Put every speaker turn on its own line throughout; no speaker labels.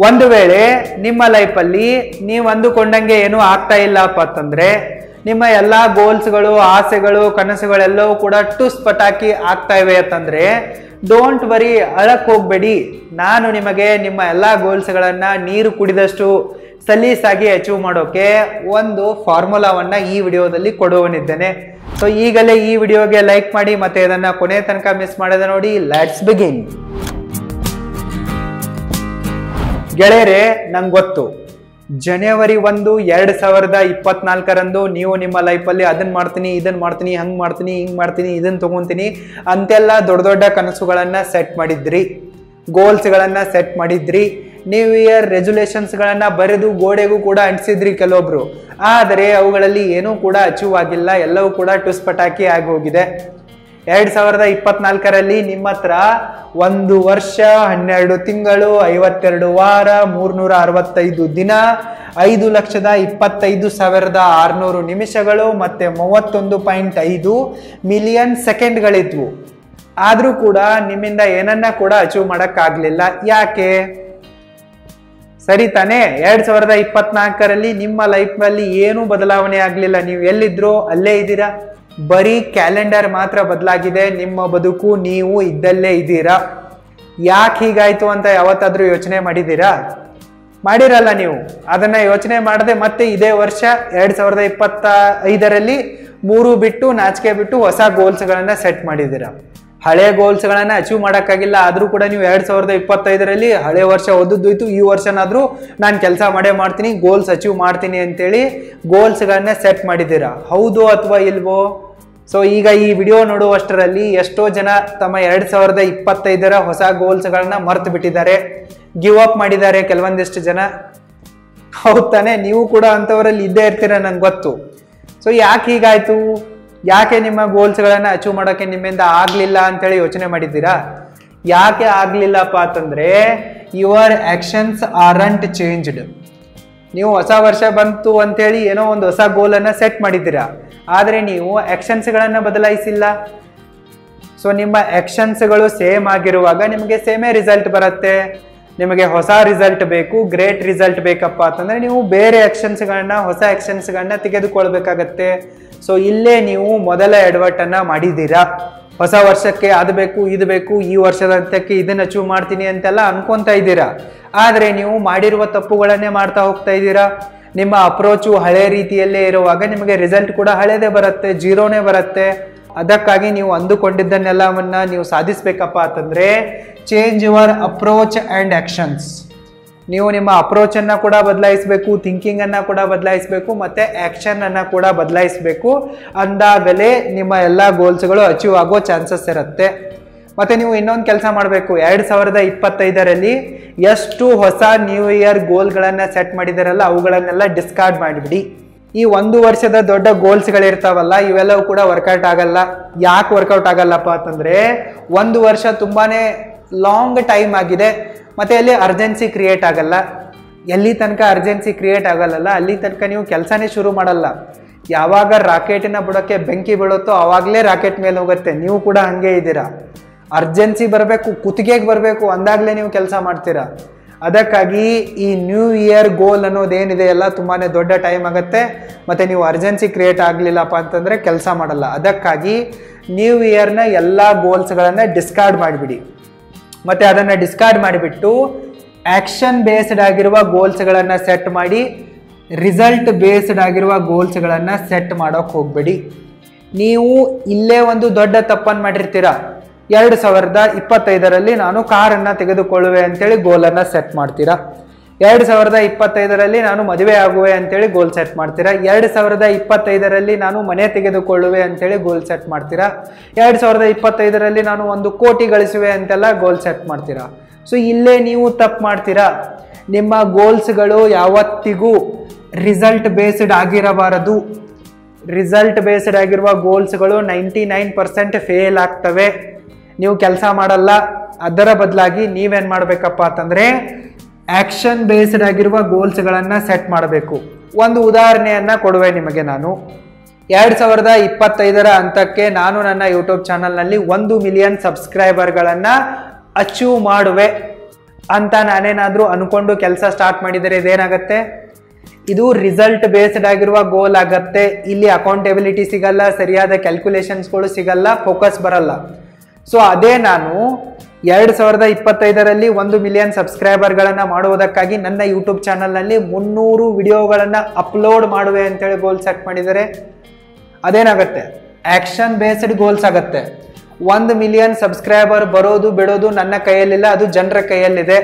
ಒಂದು ವೇಳೆ ನಿಮ್ಮ ಲೈಫಲ್ಲಿ ನೀವು ಅಂದುಕೊಂಡಂಗೆ ಏನೂ ಆಗ್ತಾ ಇಲ್ಲಪ್ಪ ಅಂತಂದ್ರೆ, ನಿಮ್ಮ ಎಲ್ಲ ಗೋಲ್ಸ್ಗಳು, ಆಸೆಗಳು, ಕನಸುಗಳೆಲ್ಲವೂ ಕೂಡ ಟುಸ್ ಪಟಾಕಿ ಆಗ್ತಾ ಇವೆ ಅಂತಂದ್ರೆ ಡೋಂಟ್ ವರಿ, ಅಳಕ್ ಹೋಗ್ಬೇಡಿ. ನಾನು ನಿಮಗೆ ನಿಮ್ಮ ಎಲ್ಲ ಗೋಲ್ಸ್ಗಳನ್ನ ನೀರು ಕುಡಿದಷ್ಟು ಸಲೀಸಾಗಿ ಅಚೀವ್ ಮಾಡೋಕೆ ಒಂದು ಫಾರ್ಮುಲಾವನ್ನ ಈ ವಿಡಿಯೋದಲ್ಲಿ ಕೊಡುವನಿದ್ದೇನೆ. ಸೊ ಈಗಲೇ ಈ ವಿಡಿಯೋಗೆ ಲೈಕ್ ಮಾಡಿ ಮತ್ತೆ ಇದನ್ನ ಕೊನೆ ತನಕ ಮಿಸ್ ಮಾಡದೆ ನೋಡಿ. Let's begin. ಗೆಳೆಯರೆ, ನಂಗೆ ಗೊತ್ತು ಜನವರಿ 1, 2024 ನೀವು ನಿಮ್ಮ ಲೈಫಲ್ಲಿ ಅದನ್ನ ಮಾಡ್ತೀನಿ, ಇದನ್ನ ಮಾಡ್ತೀನಿ, ಹಂಗ್ ಮಾಡ್ತೀನಿ, ಹಿಂಗ್ ಮಾಡ್ತೀನಿ, ಇದನ್ನ ತಗೊಂತೀನಿ ಅಂತೆಲ್ಲ ದೊಡ್ಡ ದೊಡ್ಡ ಕನಸುಗಳನ್ನ ಸೆಟ್ ಮಾಡಿದ್ರಿ, ಗೋಲ್ಸ್ಗಳನ್ನ ಸೆಟ್ ಮಾಡಿದ್ರಿ, ನ್ಯೂ ಇಯರ್ ರೆಸೊಲ್ಯೂಷನ್ಸ್ಗಳನ್ನ ಬರೆದು ಗೋಡೆಗೂ ಕೂಡ ಅಂಟಿಸಿದ್ರಿ ಕೆಲವೊಬ್ರು. ಆದರೆ ಅವುಗಳಲ್ಲಿ ಏನೂ ಕೂಡ ಅಚೀವ್ ಆಗಿಲ್ಲ, ಎಲ್ಲವೂ ಕೂಡ ಟುಸ್ ಪಟಾಕಿ ಆಗಿ ಹೋಗಿದೆ. 2024 ನಿಮ್ಮ ಹತ್ರ 1 ವರ್ಷ 12 ತಿಂಗಳು 52 ವಾರ 365 ದಿನ 5,25,600 ನಿಮಿಷಗಳು ಮತ್ತೆ 31.5 ಮಿಲಿಯನ್ ಸೆಕೆಂಡ್ಗಳಿದ್ವು. ಆದ್ರೂ ಕೂಡ ನಿಮ್ಮಿಂದ ಏನನ್ನ ಕೂಡ ಅಚೀವ್ ಮಾಡಕ್ಕಾಗ್ಲಿಲ್ಲ. ಯಾಕೆ? ಸರಿ ತಾನೇ? 2024 ನಿಮ್ಮ ಲೈಫ್ ನಲ್ಲಿ ಏನೂ ಬದಲಾವಣೆ ಆಗ್ಲಿಲ್ಲ. ನೀವು ಎಲ್ಲಿದ್ರೋ ಅಲ್ಲೇ ಇದ್ದೀರಾ. ಬರೀ ಕ್ಯಾಲೆಂಡರ್ ಮಾತ್ರ ಬದಲಾಗಿದೆ, ನಿಮ್ಮ ಬದುಕು ನೀವು ಇದ್ದಲ್ಲೇ ಇದ್ದೀರಾ. ಯಾಕೆ ಹೀಗಾಯ್ತು ಅಂತ ಯಾವತ್ತಾದ್ರೂ ಯೋಚನೆ ಮಾಡಿದ್ದೀರಾ? ಮಾಡಿರಲ್ಲ. ನೀವು ಅದನ್ನ ಯೋಚನೆ ಮಾಡದೆ ಮತ್ತೆ ಇದೇ ವರ್ಷ 2025 3 ಬಿಟ್ಟು ನಾಚಿಕೆ ಬಿಟ್ಟು ಹೊಸ ಗೋಲ್ಸ್ಗಳನ್ನ ಸೆಟ್ ಮಾಡಿದ್ದೀರಾ. ಹಳೆ ಗೋಲ್ಸ್ಗಳನ್ನ ಅಚೀವ್ ಮಾಡೋಕ್ಕಾಗಿಲ್ಲ. ಆದ್ರೂ ಕೂಡ ನೀವು 2025 ಹಳೆ ವರ್ಷ ಓದೋಯ್ತು, ಈ ವರ್ಷನಾದ್ರೂ ನಾನು ಕೆಲಸ ಮಾಡೇ ಮಾಡ್ತೀನಿ, ಗೋಲ್ಸ್ ಅಚೀವ್ ಮಾಡ್ತೀನಿ ಅಂತೇಳಿ ಗೋಲ್ಸ್ಗಳನ್ನ ಸೆಟ್ ಮಾಡಿದ್ದೀರಾ. ಹೌದು ಅಥವಾ ಇಲ್ವೋ? ಸೊ ಈಗ ಈ ವಿಡಿಯೋ ನೋಡುವಷ್ಟರಲ್ಲಿ ಎಷ್ಟೋ ಜನ ತಮ್ಮ 2025 ಹೊಸ ಗೋಲ್ಸ್ಗಳನ್ನ ಮರ್ತು ಬಿಟ್ಟಿದ್ದಾರೆ, ಗಿವ್ ಅಪ್ ಮಾಡಿದ್ದಾರೆ ಕೆಲವೊಂದಿಷ್ಟು ಜನ. ಹೌದು ತಾನೆ? ನೀವು ಕೂಡ ಅಂಥವರಲ್ಲಿ ಇದ್ದೇ ಇರ್ತೀರ, ನನ್ಗೆ ಗೊತ್ತು. ಸೊ ಯಾಕೆ ಹೀಗಾಯ್ತು? ಯಾಕೆ ನಿಮ್ಮ ಗೋಲ್ಸ್ಗಳನ್ನ ಅಚೀವ್ ಮಾಡೋಕೆ ನಿಮ್ಮಿಂದ ಆಗ್ಲಿಲ್ಲ ಅಂತೇಳಿ ಯೋಚನೆ ಮಾಡಿದ್ದೀರಾ? ಯಾಕೆ ಆಗ್ಲಿಲ್ಲಪ್ಪ ಅಂತಂದ್ರೆ ಯುವರ್ ಆಕ್ಷನ್ಸ್ ಆರಂಟ್ ಚೇಂಜ್ಡ್. ನೀವು ಹೊಸ ವರ್ಷ ಬಂತು ಅಂತೇಳಿ ಏನೋ ಒಂದು ಹೊಸ ಗೋಲನ್ನ ಸೆಟ್ ಮಾಡಿದ್ದೀರಾ, ಆದರೆ ನೀವು ಆಕ್ಷನ್ಸ್ಗಳನ್ನ ಬದಲಾಯಿಸಿಲ್ಲ. ಸೊ ನಿಮ್ಮ ಆಕ್ಷನ್ಸ್ಗಳು ಸೇಮ್ ಆಗಿರುವಾಗ ನಿಮಗೆ ಸೇಮೇ ರಿಸಲ್ಟ್ ಬರುತ್ತೆ. ನಿಮಗೆ ಹೊಸ ರಿಸಲ್ಟ್ ಬೇಕು, ಗ್ರೇಟ್ ರಿಸಲ್ಟ್ ಬೇಕಪ್ಪ ಅಂತಂದ್ರೆ ನೀವು ಬೇರೆ ಆಕ್ಷನ್ಸ್ಗಳನ್ನ, ಹೊಸ ಆಕ್ಷನ್ಸ್ಗಳನ್ನ ತೆಗೆದುಕೊಳ್ಬೇಕಾಗತ್ತೆ. ಸೊ ಇಲ್ಲೇ ನೀವು ಮೊದಲ ಎಡವಟ್ಟನ್ನ ಮಾಡಿದ್ದೀರಾ. ಹೊಸ ವರ್ಷಕ್ಕೆ ಅದು ಬೇಕು, ಇದು ಬೇಕು, ಈ ವರ್ಷದ ಅಂತ್ಯಕ್ಕೆ ಇದನ್ನ ಅಚೀವ್ ಮಾಡ್ತೀನಿ ಅಂತೆಲ್ಲ ಅನ್ಕೊಂತ ಇದ್ದೀರಾ. ಆದ್ರೆ ನೀವು ಮಾಡಿರುವ ತಪ್ಪುಗಳನ್ನೇ ಮಾಡ್ತಾ ಹೋಗ್ತಾ ಇದ್ದೀರಾ. ನಿಮ್ಮ ಅಪ್ರೋಚು ಹಳೆ ರೀತಿಯಲ್ಲೇ ಇರುವಾಗ ನಿಮಗೆ ರಿಸಲ್ಟ್ ಕೂಡ ಹಳೇದೇ ಬರುತ್ತೆ, ಜೀರೋನೇ ಬರುತ್ತೆ. ಅದಕ್ಕಾಗಿ ನೀವು ಅಂದುಕೊಂಡಿದ್ದನ್ನೆಲ್ಲವನ್ನ ನೀವು ಸಾಧಿಸ್ಬೇಕಪ್ಪ ಅಂತಂದ್ರೆ change your approach and actions. ನೀವು ನಿಮ್ಮ ಅಪ್ರೋಚ್ ಅನ್ನ ಕೂಡ ಬದಲಾಯಿಸಬೇಕು, ಥಿಂಕಿಂಗ್ ಅನ್ನ ಕೂಡ ಬದಲಾಯಿಸಬೇಕು, ಮತ್ತೆ ಆಕ್ಷನ್ ಅನ್ನ ಕೂಡ ಬದಲಾಯಿಸಬೇಕು. ಅಂದಾಗಲೇ ನಿಮ್ಮ ಎಲ್ಲ ಗೋಲ್ಸ್ಗಳು ಅಚೀವ್ ಆಗೋ ಚಾನ್ಸಸ್ ಇರುತ್ತೆ. ಮತ್ತೆ ನೀವು ಇನ್ನೊಂದು ಕೆಲಸ ಮಾಡಬೇಕು. 2025 ಎಷ್ಟು ಹೊಸ ನ್ಯೂ ಇಯರ್ ಗೋಲ್ಗಳನ್ನ ಸೆಟ್ ಮಾಡಿದಾರಲ್ಲ ಅವುಗಳನ್ನೆಲ್ಲ ಡಿಸ್ಕಾರ್ಡ್ ಮಾಡಿಬಿಡಿ. ಈ 1 ವರ್ಷದ ದೊಡ್ಡ ಗೋಲ್ಸ್ಗಳಿರ್ತಾವಲ್ಲ ಇವೆಲ್ಲವೂ ಕೂಡ ವರ್ಕೌಟ್ ಆಗಲ್ಲ. ಯಾಕೆ ವರ್ಕೌಟ್ ಆಗಲ್ಲಪ್ಪ ಅಂತಂದ್ರೆ 1 ವರ್ಷ ತುಂಬಾನೇ ಲಾಂಗ್ ಟೈಮ್ ಆಗಿದೆ, ಮತ್ತೆ ಅಲ್ಲಿ ಅರ್ಜೆನ್ಸಿ ಕ್ರಿಯೇಟ್ ಆಗಲ್ಲ. ಎಲ್ಲಿ ತನಕ ಅರ್ಜೆನ್ಸಿ ಕ್ರಿಯೇಟ್ ಆಗಲ್ಲ ಅಲ್ಲಿ ತನಕ ನೀವು ಕೆಲಸನೇ ಶುರು ಮಾಡಲ್ಲ. ಯಾವಾಗ ರಾಕೆಟಿನ ಬುಡಕ್ಕೆ ಬೆಂಕಿ ಬೀಳುತ್ತೋ ಆವಾಗಲೇ ರಾಕೆಟ್ ಮೇಲೆ ಹೋಗುತ್ತೆ. ನೀವು ಕೂಡ ಹಂಗೆ ಇದ್ದೀರಾ. ಅರ್ಜೆನ್ಸಿ ಬರಬೇಕು, ಕುತ್ತಿಗೆಗೆ ಬರಬೇಕು, ಅಂದಾಗಲೇ ನೀವು ಕೆಲಸ ಮಾಡ್ತೀರಾ. ಅದಕ್ಕಾಗಿ ಈ ನ್ಯೂ ಇಯರ್ ಗೋಲ್ ಅನ್ನೋದೇನಿದೆ ಎಲ್ಲ ತುಂಬಾನೇ ದೊಡ್ಡ ಟೈಮ್ ಆಗುತ್ತೆ. ಮತ್ತೆ ನೀವು ಅರ್ಜೆನ್ಸಿ ಕ್ರಿಯೇಟ್ ಆಗಲಿಲ್ಲಪ್ಪ ಅಂತಂದ್ರೆ ಕೆಲಸ ಮಾಡಲ್ಲ. ಅದಕ್ಕಾಗಿ ನ್ಯೂ ಇಯರ್ನ ಎಲ್ಲ ಗೋಲ್ಸ್ಗಳನ್ನ ಡಿಸ್ಕಾರ್ಡ್ ಮಾಡಿಬಿಡಿ. ಮತ್ತೆ ಅದನ್ನ ಡಿಸ್ಕಾರ್ಡ್ ಮಾಡಿಬಿಟ್ಟು ಆಕ್ಷನ್ ಬೇಸ್ಡ್ ಆಗಿರುವ ಗೋಲ್ಸ್ಗಳನ್ನ ಸೆಟ್ ಮಾಡಿ, ರಿಸಲ್ಟ್ ಬೇಸ್ಡ್ ಆಗಿರುವ ಗೋಲ್ಸ್ಗಳನ್ನ ಸೆಟ್ ಮಾಡೋಕೆ ಹೋಗ್ಬೇಡಿ. ನೀವು ಇಲ್ಲೇ ಒಂದು ದೊಡ್ಡ ತಪ್ಪನ್ನು ಮಾಡಿರ್ತೀರಾ. 2025 ನಾನು ಕಾರನ್ನ ತೆಗೆದುಕೊಳ್ಳುವೆ ಅಂತೇಳಿ ಗೋಲನ್ನ ಸೆಟ್ ಮಾಡ್ತೀರಾ. 2025 ನಾನು ಮದುವೆ ಆಗುವೆ ಅಂತೇಳಿ ಗೋಲ್ ಸೆಟ್ ಮಾಡ್ತೀರಾ. 2025 ನಾನು ಮನೆ ತೆಗೆದುಕೊಳ್ಳುವೆ ಅಂತೇಳಿ ಗೋಲ್ ಸೆಟ್ ಮಾಡ್ತೀರಾ. 2025 ನಾನು 1 ಕೋಟಿ ಗಳಿಸುವೆ ಅಂತೆಲ್ಲ ಗೋಲ್ ಸೆಟ್ ಮಾಡ್ತೀರಾ. ಸೊ ಇಲ್ಲೇ ನೀವು ತಪ್ಪು ಮಾಡ್ತೀರಾ. ನಿಮ್ಮ ಗೋಲ್ಸ್ಗಳು ಯಾವತ್ತಿಗೂ ರಿಸಲ್ಟ್ ಬೇಸ್ಡ್ ಆಗಿರಬಾರದು. ರಿಸಲ್ಟ್ ಬೇಸ್ಡ್ ಆಗಿರುವ ಗೋಲ್ಸ್ಗಳು 99% ಫೇಲ್ ಆಗ್ತವೆ. ನೀವು ಕೆಲಸ ಮಾಡಲ್ಲ. ಅದರ ಬದಲಾಗಿ ನೀವೇನ್ ಮಾಡ್ಬೇಕಪ್ಪ ಅಂತಂದ್ರೆ ಆಕ್ಷನ್ ಬೇಸ್ಡ್ ಆಗಿರುವ ಗೋಲ್ಸ್ಗಳನ್ನ ಸೆಟ್ ಮಾಡಬೇಕು. ಒಂದು ಉದಾಹರಣೆಯನ್ನ ಕೊಡುವೆ ನಿಮಗೆ ನಾನು. 2025 ಹಂತಕ್ಕೆ ನಾನು ನನ್ನ ಯೂಟ್ಯೂಬ್ ಚಾನಲ್ನಲ್ಲಿ 1 ಮಿಲಿಯನ್ ಸಬ್ಸ್ಕ್ರೈಬರ್ಗಳನ್ನ ಅಚೀವ್ ಮಾಡುವೆ. ಅಂತ ನಾನೇನಾದ್ರೂ ಅನ್ಕೊಂಡು ಕೆಲಸ ಸ್ಟಾರ್ಟ್ ಮಾಡಿದರೆ ಇದೇನಾಗತ್ತೆ, ಇದು ರಿಸಲ್ಟ್ ಬೇಸ್ಡ್ ಆಗಿರುವ ಗೋಲ್ ಆಗತ್ತೆ. ಇಲ್ಲಿ ಅಕೌಂಟೆಬಿಲಿಟಿ ಸಿಗಲ್ಲ, ಸರಿಯಾದ ಕ್ಯಾಲ್ಕುಲೇಷನ್ಸ್ಗಳು ಸಿಗಲ್ಲ, ಫೋಕಸ್ ಬರಲ್ಲ. ಸೊ ಅದೇ ನಾನು 2025ರಲ್ಲಿ 1 ಮಿಲಿಯನ್ ಸಬ್ಸ್ಕ್ರೈಬರ್ಗಳನ್ನು ಮಾಡುವುದಕ್ಕಾಗಿ ನನ್ನ ಯೂಟ್ಯೂಬ್ ಚಾನಲ್ನಲ್ಲಿ 300 ವಿಡಿಯೋಗಳನ್ನು ಅಪ್ಲೋಡ್ ಮಾಡುವೆ ಅಂತೇಳಿ ಗೋಲ್ ಸೆಟ್ ಮಾಡಿದರೆ ಅದೇನಾಗತ್ತೆ, ಆಕ್ಷನ್ ಬೇಸ್ಡ್ ಗೋಲ್ಸ್ ಆಗತ್ತೆ. 1 ಮಿಲಿಯನ್ ಸಬ್ಸ್ಕ್ರೈಬರ್ ಬರೋದು ಬಿಡೋದು ನನ್ನ ಕೈಯಲ್ಲಿಲ್ಲ, ಅದು ಜನರ ಕೈಯಲ್ಲಿದೆ,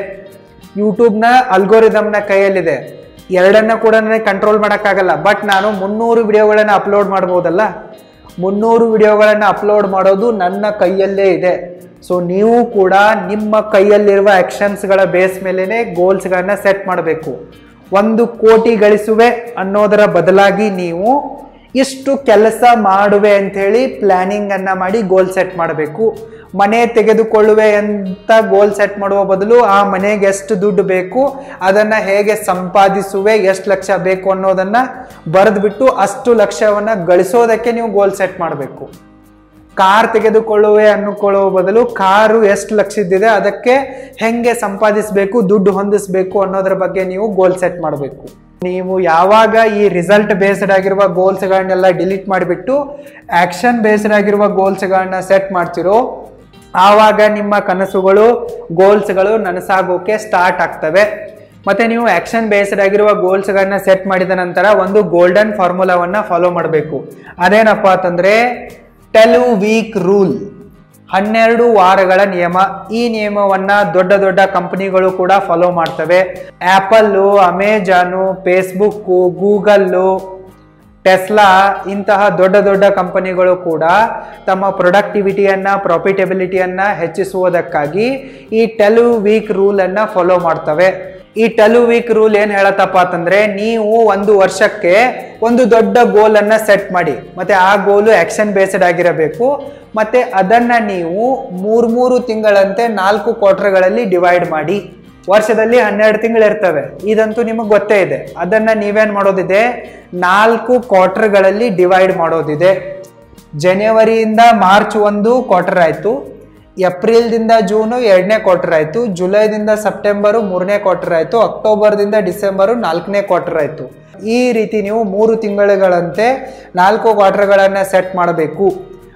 ಯೂಟ್ಯೂಬ್ನ ಅಲ್ಗೋರಿದಮ್ನ ಕೈಯಲ್ಲಿದೆ. ಎರಡನ್ನ ಕೂಡ ನನಗೆ ಕಂಟ್ರೋಲ್ ಮಾಡೋಕ್ಕಾಗಲ್ಲ. ಬಟ್ ನಾನು 300 ವಿಡಿಯೋಗಳನ್ನು ಅಪ್ಲೋಡ್ ಮಾಡ್ಬೋದಲ್ಲ, 300 ವಿಡಿಯೋಗಳನ್ನು ಅಪ್ಲೋಡ್ ಮಾಡೋದು ನನ್ನ ಕೈಯಲ್ಲೇ ಇದೆ. ಸೊ ನೀವು ಕೂಡ ನಿಮ್ಮ ಕೈಯಲ್ಲಿರುವ ಆಕ್ಷನ್ಸ್ಗಳ ಬೇಸ್ ಮೇಲೆನೆ ಗೋಲ್ಸ್ಗಳನ್ನ ಸೆಟ್ ಮಾಡಬೇಕು. 1 ಕೋಟಿ ಗಳಿಸುವೆ ಅನ್ನೋದರ ಬದಲಾಗಿ ನೀವು ಇಷ್ಟು ಕೆಲಸ ಮಾಡುವೆ ಅಂಥೇಳಿ ಪ್ಲಾನಿಂಗ್ ಅನ್ನ ಮಾಡಿ ಗೋಲ್ ಸೆಟ್ ಮಾಡಬೇಕು. ಮನೆ ತೆಗೆದುಕೊಳ್ಳುವೆ ಅಂತ ಗೋಲ್ ಸೆಟ್ ಮಾಡುವ ಬದಲು ಆ ಮನೆಗೆ ಎಷ್ಟು ದುಡ್ಡು ಬೇಕು, ಅದನ್ನ ಹೇಗೆ ಸಂಪಾದಿಸುವೆ, ಎಷ್ಟು ಲಕ್ಷ ಬೇಕು ಅನ್ನೋದನ್ನ ಬರೆದ್ಬಿಟ್ಟು ಅಷ್ಟು ಲಕ್ಷವನ್ನ ಗಳಿಸೋದಕ್ಕೆ ನೀವು ಗೋಲ್ ಸೆಟ್ ಮಾಡಬೇಕು. ಕಾರ್ ತೆಗೆದುಕೊಳ್ಳುವೆ ಅನ್ನಕೊಳ್ಳುವ ಬದಲು ಕಾರು ಎಷ್ಟು ಲಕ್ಷದಿದೆ, ಅದಕ್ಕೆ ಹೆಂಗೆ ಸಂಪಾದಿಸಬೇಕು, ದುಡ್ಡು ಹೊಂದಿಸಬೇಕು ಅನ್ನೋದ್ರ ಬಗ್ಗೆ ನೀವು ಗೋಲ್ ಸೆಟ್ ಮಾಡಬೇಕು. ನೀವು ಯಾವಾಗ ಈ ರಿಸಲ್ಟ್ ಬೇಸ್ಡ್ ಆಗಿರುವ ಗೋಲ್ಸ್ಗಳನ್ನೆಲ್ಲ ಡಿಲೀಟ್ ಮಾಡಿಬಿಟ್ಟು ಆಕ್ಷನ್ ಬೇಸ್ಡ್ ಆಗಿರುವ ಗೋಲ್ಸ್ಗಳನ್ನ ಸೆಟ್ ಮಾಡ್ತಿರೋ, ಆವಾಗ ನಿಮ್ಮ ಕನಸುಗಳು, ಗೋಲ್ಸ್ಗಳು ನನಸಾಗೋಕೆ ಸ್ಟಾರ್ಟ್ ಆಗ್ತವೆ. ಮತ್ತೆ ನೀವು ಆಕ್ಷನ್ ಬೇಸ್ಡ್ ಆಗಿರುವ ಗೋಲ್ಸ್ಗಳನ್ನ ಸೆಟ್ ಮಾಡಿದ ನಂತರ ಒಂದು ಗೋಲ್ಡನ್ ಫಾರ್ಮುಲಾವನ್ನ ಫಾಲೋ ಮಾಡಬೇಕು. ಅದೇನಪ್ಪ ಅಂತಂದ್ರೆ 12 ವೀಕ್ ರೂಲ್, 12 ವಾರಗಳ ನಿಯಮ. ಈ ನಿಯಮವನ್ನ ದೊಡ್ಡ ದೊಡ್ಡ ಕಂಪನಿಗಳು ಕೂಡ ಫಾಲೋ ಮಾಡ್ತವೆ. Apple, Amazon, Facebook, Google, Tesla ಇಂತಹ ದೊಡ್ಡ ದೊಡ್ಡ ಕಂಪನಿಗಳು ಕೂಡ ತಮ್ಮ ಪ್ರೊಡಕ್ಟಿವಿಟಿಯನ್ನ, ಪ್ರಾಫಿಟಬಿಲಿಟಿಯನ್ನ ಹೆಚ್ಚಿಸುವುದಕ್ಕಾಗಿ ಈ 12 ವೀಕ್ ರೂಲ್ ಅನ್ನ ಫಾಲೋ ಮಾಡ್ತವೆ. ಈ 12 ವೀಕ್ ರೂಲ್ ಏನ್ ಹೇಳತ್ತಪ್ಪ ಅಂತಂದ್ರೆ, ನೀವು 1 ವರ್ಷಕ್ಕೆ ಒಂದು ದೊಡ್ಡ ಗೋಲ್ ಅನ್ನ ಸೆಟ್ ಮಾಡಿ, ಮತ್ತೆ ಆ ಗೋಲು ಆಕ್ಷನ್ ಬೇಸ್ಡ್ ಆಗಿರಬೇಕು. ಮತ್ತೆ ಅದನ್ನ ನೀವು 3 ತಿಂಗಳಂತೆ 4 ಕ್ವಾರ್ಟರ್ಗಳಲ್ಲಿ ಡಿವೈಡ್ ಮಾಡಿ. ವರ್ಷದಲ್ಲಿ 12 ತಿಂಗಳು ಇರ್ತವೆ, ಇದಂತೂ ನಿಮಗೆ ಗೊತ್ತೇ ಇದೆ. ಅದನ್ನ ನೀವೇನ್ ಮಾಡೋದಿದೆ, 4 ಕ್ವಾರ್ಟರ್ಗಳಲ್ಲಿ ಡಿವೈಡ್ ಮಾಡೋದಿದೆ. ಜನವರಿಯಿಂದ ಮಾರ್ಚ್ 1 ಕ್ವಾರ್ಟರ್ ಆಯ್ತು, ಏಪ್ರಿಲ್ದಿಂದ ಜೂನು 2ನೇ ಕ್ವಾರ್ಟರ್ ಆಯ್ತು, ಜುಲೈದಿಂದ ಸೆಪ್ಟೆಂಬರು 3ನೇ ಕ್ವಾರ್ಟರ್ ಆಯ್ತು, ಅಕ್ಟೋಬರ್ದಿಂದ ಡಿಸೆಂಬರು 4ನೇ ಕ್ವಾರ್ಟರ್ ಆಯ್ತು. ಈ ರೀತಿ ನೀವು 3 ತಿಂಗಳುಗಳಂತೆ 4 ಕ್ವಾರ್ಟರ್ಗಳನ್ನ ಸೆಟ್ ಮಾಡಬೇಕು.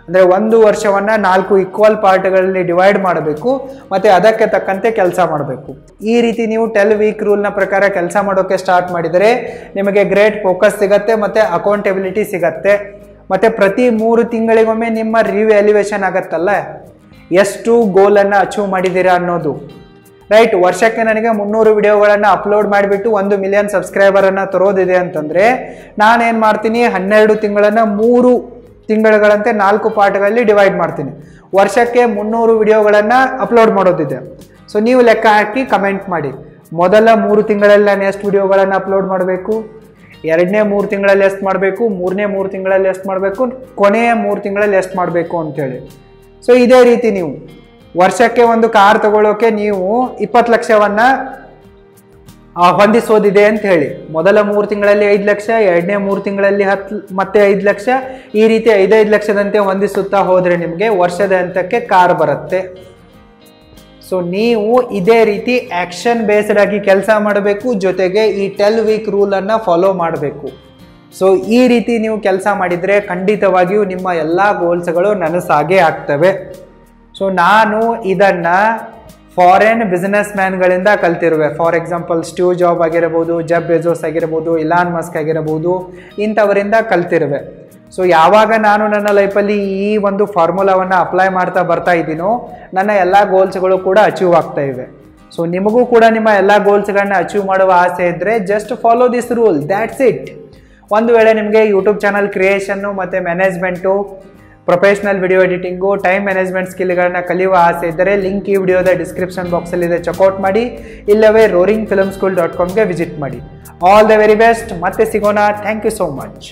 ಅಂದ್ರೆ 1 ವರ್ಷವನ್ನ 4 ಈಕ್ವಲ್ ಪಾರ್ಟ್ಗಳಲ್ಲಿ ಡಿವೈಡ್ ಮಾಡಬೇಕು, ಮತ್ತೆ ಅದಕ್ಕೆ ತಕ್ಕಂತೆ ಕೆಲಸ ಮಾಡಬೇಕು. ಈ ರೀತಿ ನೀವು 12 ವೀಕ್ ರೂಲ್ನ ಪ್ರಕಾರ ಕೆಲಸ ಮಾಡೋಕೆ ಸ್ಟಾರ್ಟ್ ಮಾಡಿದರೆ ನಿಮಗೆ ಗ್ರೇಟ್ ಫೋಕಸ್ ಸಿಗತ್ತೆ, ಮತ್ತೆ ಅಕೌಂಟೆಬಿಲಿಟಿ ಸಿಗತ್ತೆ. ಮತ್ತೆ ಪ್ರತಿ 3 ತಿಂಗಳಿಗೊಮ್ಮೆ ನಿಮ್ಮ ರಿವ್ಯಾಲ್ಯೂಯೇಷನ್ ಆಗತ್ತಲ್ಲ, ಎಷ್ಟು ಗೋಲನ್ನು ಅಚೀವ್ ಮಾಡಿದ್ದೀರಾ ಅನ್ನೋದು. ರೈಟ್, ವರ್ಷಕ್ಕೆ ನನಗೆ 300 ವಿಡಿಯೋಗಳನ್ನು ಅಪ್ಲೋಡ್ ಮಾಡಿಬಿಟ್ಟು 1 ಮಿಲಿಯನ್ ಸಬ್ಸ್ಕ್ರೈಬರನ್ನು ತರೋದಿದೆ ಅಂತಂದರೆ ನಾನೇನು ಮಾಡ್ತೀನಿ, 12 ತಿಂಗಳನ್ನು 3 ತಿಂಗಳುಗಳಂತೆ 4 ಪಾರ್ಟ್ಗಳಲ್ಲಿ ಡಿವೈಡ್ ಮಾಡ್ತೀನಿ. ವರ್ಷಕ್ಕೆ 300 ವಿಡಿಯೋಗಳನ್ನು ಅಪ್ಲೋಡ್ ಮಾಡೋದಿದೆ. ಸೊ ನೀವು ಲೆಕ್ಕ ಹಾಕಿ ಕಮೆಂಟ್ ಮಾಡಿ, ಮೊದಲ 3 ತಿಂಗಳಲ್ಲಿ ನಾನು ಎಷ್ಟು ವಿಡಿಯೋಗಳನ್ನು ಅಪ್ಲೋಡ್ ಮಾಡಬೇಕು, ಎರಡನೇ 3 ತಿಂಗಳಲ್ಲಿ ಎಷ್ಟು ಮಾಡಬೇಕು, ಮೂರನೇ 3 ತಿಂಗಳಲ್ಲಿ ಎಷ್ಟು ಮಾಡಬೇಕು, ಕೊನೆಯ 3 ತಿಂಗಳಲ್ಲಿ ಎಷ್ಟು ಮಾಡಬೇಕು ಅಂತೇಳಿ. ಸೊ ಇದೇ ರೀತಿ ನೀವು ವರ್ಷಕ್ಕೆ ಒಂದು ಕಾರ್ ತಗೊಳ್ಳೋಕೆ ನೀವು 20 ಲಕ್ಷವನ್ನ ಹೊಂದಿಸೋದಿದೆ ಅಂತ ಹೇಳಿ. ಮೊದಲ 3 ತಿಂಗಳಲ್ಲಿ 5 ಲಕ್ಷ, ಎರಡನೇ 3 ತಿಂಗಳಲ್ಲಿ 10, ಮತ್ತೆ 5 ಲಕ್ಷ, ಈ ರೀತಿ 5 ಲಕ್ಷದಂತೆ ಹೊಂದಿಸುತ್ತಾ ಹೋದ್ರೆ ನಿಮಗೆ ವರ್ಷದ ಹಂತಕ್ಕೆ ಕಾರ್ ಬರುತ್ತೆ. ಸೊ ನೀವು ಇದೇ ರೀತಿ ಆಕ್ಷನ್ ಬೇಸ್ಡ್ ಆಗಿ ಕೆಲಸ ಮಾಡಬೇಕು, ಜೊತೆಗೆ ಈ 12 ವೀಕ್ ರೂಲ್ ಅನ್ನ ಫಾಲೋ ಮಾಡಬೇಕು. ಸೊ ಈ ರೀತಿ ನೀವು ಕೆಲಸ ಮಾಡಿದರೆ ಖಂಡಿತವಾಗಿಯೂ ನಿಮ್ಮ ಎಲ್ಲ ಗೋಲ್ಸ್ಗಳು ನನಸಾಗೇ ಆಗ್ತವೆ. ಸೊ ನಾನು ಇದನ್ನ ಫಾರಿನ್ ಬಿಸ್ನೆಸ್ ಮ್ಯಾನ್ಗಳಿಂದ ಕಲ್ತಿರುವೆ. ಫಾರ್ ಎಕ್ಸಾಂಪಲ್ ಸ್ಟೀವ್ ಜಾಬ್ ಆಗಿರಬಹುದು, ಜೆಫ್ ಬೆಜೋಸ್ ಆಗಿರಬಹುದು, ಇಲಾನ್ ಮಸ್ಕ್ ಆಗಿರಬಹುದು, ಇಂಥವರಿಂದ ಕಲ್ತಿರುವೆ. ಸೊ ಯಾವಾಗ ನಾನು ನನ್ನ ಲೈಫಲ್ಲಿ ಈ ಒಂದು ಫಾರ್ಮುಲಾವನ್ನು ಅಪ್ಲೈ ಮಾಡ್ತಾ ಬರ್ತಾ ಇದ್ದೀನೋ, ನನ್ನ ಎಲ್ಲ ಗೋಲ್ಸ್ಗಳು ಕೂಡ ಅಚೀವ್ ಆಗ್ತಾ ಇವೆ. ಸೊ ನಿಮಗೂ ಕೂಡ ನಿಮ್ಮ ಎಲ್ಲ ಗೋಲ್ಸ್ಗಳನ್ನ ಅಚೀವ್ ಮಾಡುವ ಆಸೆ ಇದ್ದರೆ just follow this rule, that's it. ಒಂದು ವೇಳೆ ನಿಮಗೆ ಯೂಟ್ಯೂಬ್ ಚಾನಲ್ ಕ್ರಿಯೇಷನ್ನು ಮತ್ತು management, professional video editing, time management ಸ್ಕಿಲ್ಗಳನ್ನ ಕಲಿಯುವ ಆಸೆ ಇದ್ದರೆ ಲಿಂಕ್ ಈ ವಿಡಿಯೋದ ಡಿಸ್ಕ್ರಿಪ್ಷನ್ ಬಾಕ್ಸಲ್ಲಿದೆ, ಚೆಕ್ಔಟ್ ಮಾಡಿ. ಇಲ್ಲವೇ roaringfilmschool.com ವಿಸಿಟ್ ಮಾಡಿ. All the very best. ಮತ್ತೆ ಸಿಗೋಣ. Thank you so much.